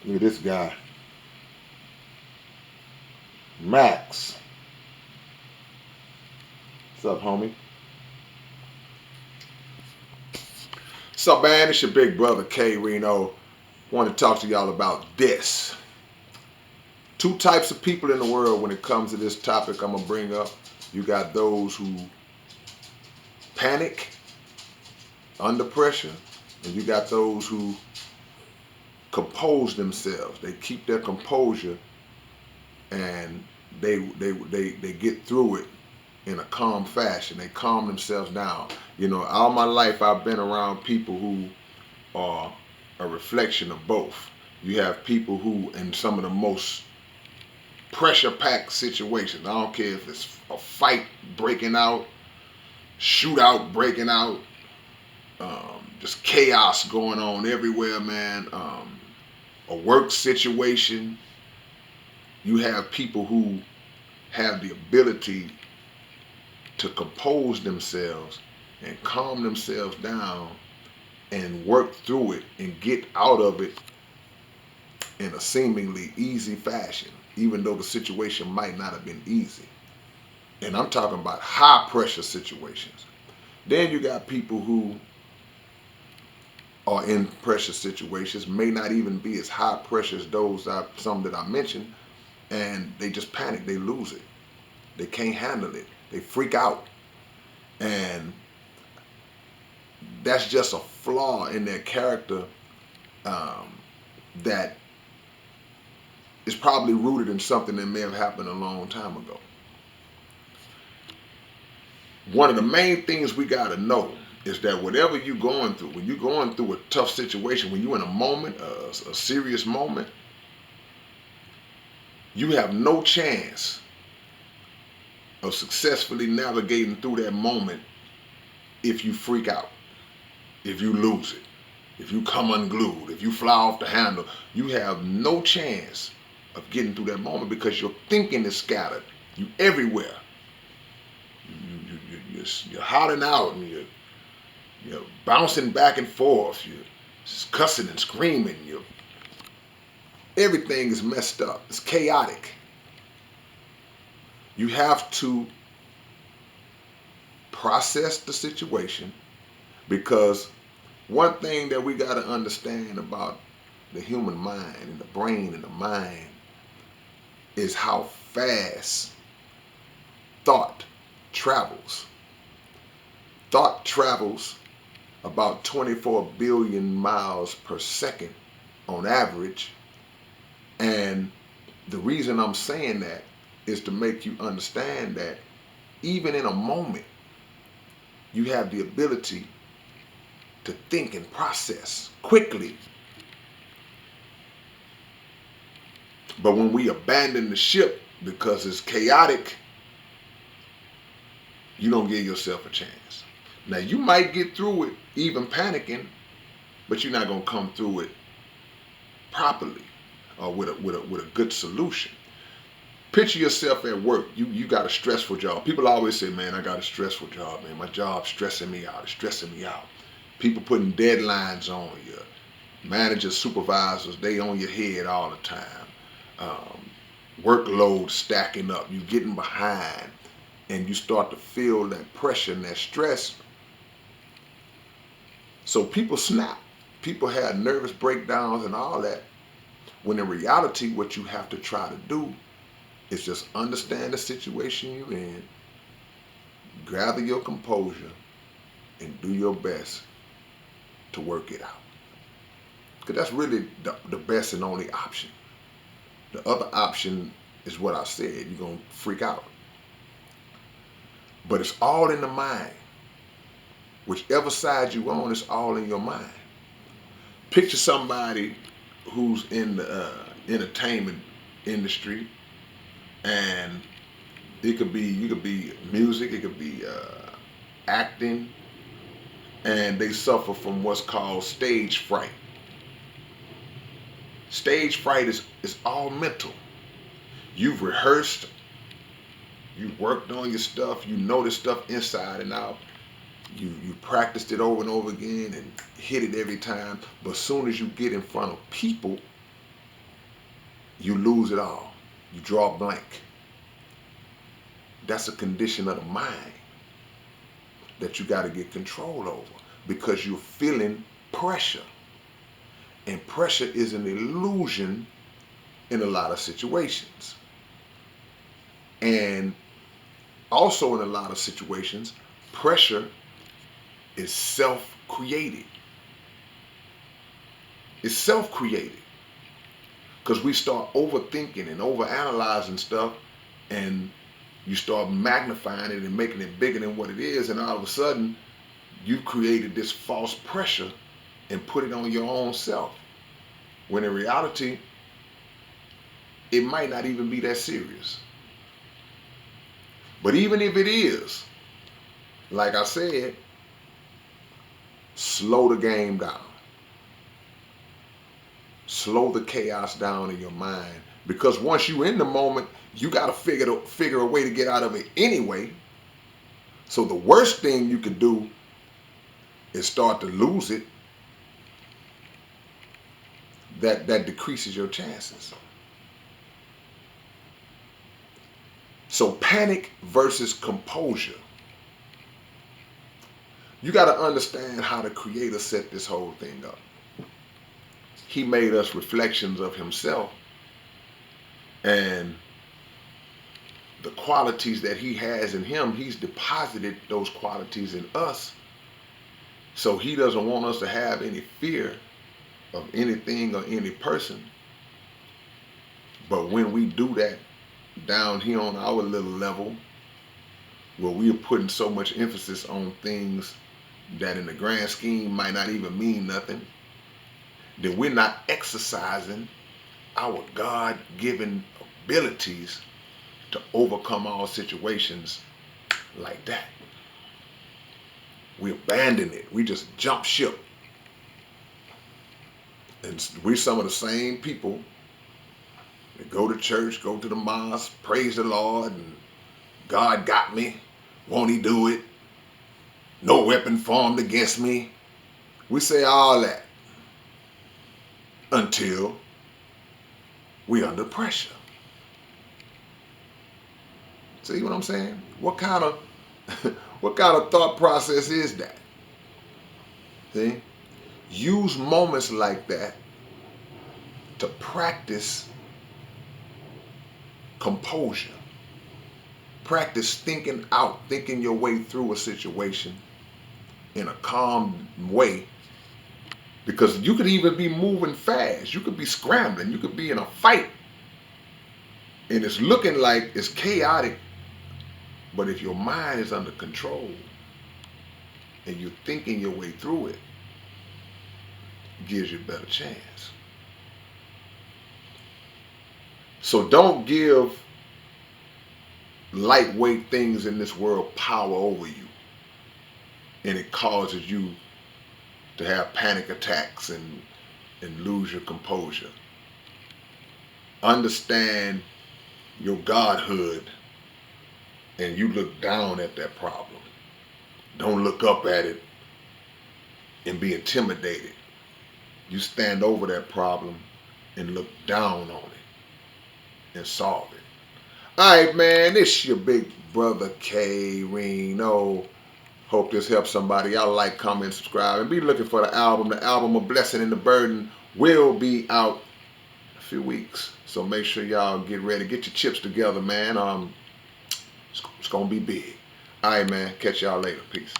Look at this guy, Max. What's up, homie? What's up, man? It's your big brother, K-Rino. Want to talk to y'all about this. Two types of people in the world when it comes to this topic I'm going to bring up. You got those who panic under pressure, and you got those who compose themselves. They keep their composure, and they get through it in a calm fashion. They calm themselves down. You know, all my life I've been around people who are a reflection of both. You have people who, in some of the most pressure-packed situations, I don't care if it's a fight breaking out, shootout breaking out, just chaos going on everywhere, man. A work situation. You have people who have the ability to compose themselves and calm themselves down and work through it and get out of it in a seemingly easy fashion, even though the situation might not have been easy. And I'm talking about high pressure situations. Then you got people who are in pressure situations, may not even be as high pressure as some that I mentioned, and they just panic, they lose it. They can't handle it. They freak out. And that's just a flaw in their character that is probably rooted in something that may have happened a long time ago. One of the main things we got to know is that whatever you're going through, when you're going through a tough situation, when you're in a moment, a serious moment, you have no chance of successfully navigating through that moment if you freak out, if you lose it, if you come unglued, if you fly off the handle. You have no chance of getting through that moment because your thinking is scattered. You everywhere. You're hollering out and you're bouncing back and forth. You're cussing and screaming. Everything is messed up. It's chaotic. You have to process the situation, because one thing that we got to understand about the human mind and the brain and the mind is how fast thought travels. Thought travels about 24 billion miles per second on average. And the reason I'm saying that is to make you understand that even in a moment, you have the ability to think and process quickly. But when we abandon the ship because it's chaotic, you don't give yourself a chance. Now, you might get through it even panicking, but you're not going to come through it properly or with a good solution. Picture yourself at work. You got a stressful job. People always say, man, I got a stressful job, man. My job's stressing me out. It's stressing me out. People putting deadlines on you. Managers, supervisors, they on your head all the time. Workload stacking up. You getting behind. And you start to feel that pressure and that stress. So people snap. People have nervous breakdowns and all that. When in reality, what you have to try to do is just understand the situation you're in, gather your composure, and do your best to work it out. Because that's really the best and only option. The other option is what I said. You're going to freak out. But it's all in the mind. Whichever side you're on, it's all in your mind. Picture somebody who's in the entertainment industry, and you could be music, it could be acting, and they suffer from what's called stage fright. Stage fright is all mental. You've rehearsed, you worked on your stuff, you know this stuff inside and out. You practiced it over and over again and hit it every time. But as soon as you get in front of people, You lose it all. You draw blank. That's a condition of the mind that you got to get control over because you're feeling pressure. And pressure is an illusion in a lot of situations. And also in a lot of situations, pressure is self-created. It's self-created because we start overthinking and overanalyzing stuff, and you start magnifying it and making it bigger than what it is, and all of a sudden you created this false pressure and put it on your own self, when in reality it might not even be that serious. But even if it is, like I said, slow the game down. Slow the chaos down in your mind, because once you're in the moment, you got to figure a way to get out of it anyway. So the worst thing you could do is start to lose it. That decreases your chances. So panic versus composure. You got to understand how the Creator set this whole thing up. He made us reflections of himself, and the qualities that he has in him, he's deposited those qualities in us. So he doesn't want us to have any fear of anything or any person. But when we do that down here on our little level, where we are putting so much emphasis on things that in the grand scheme might not even mean nothing, then we're not exercising our God-given abilities to overcome all situations like that. We abandon it. We just jump ship. And we're some of the same people that go to church, go to the mosque, praise the Lord, and God got me. Won't he do it? No weapon formed against me. We say all that until we're under pressure. See what I'm saying? What kind of thought process is that? See? Use moments like that to practice composure. Practice thinking your way through a situation in a calm way, because you could even be moving fast. You could be scrambling. You could be in a fight, and it's looking like it's chaotic. But if your mind is under control and you're thinking your way through it, it gives you a better chance. So don't give lightweight things in this world power over you, and it causes you to have panic attacks and lose your composure. Understand your godhood, and you look down at that problem. Don't look up at it and be intimidated. You stand over that problem and look down on it and solve it. All right, man, this your big brother K-Rino. Hope this helps somebody. Y'all like, comment, subscribe, and be looking for the album. The album, A Blessing and the Burden, will be out in a few weeks. So make sure y'all get ready. Get your chips together, man. It's going to be big. All right, man. Catch y'all later. Peace.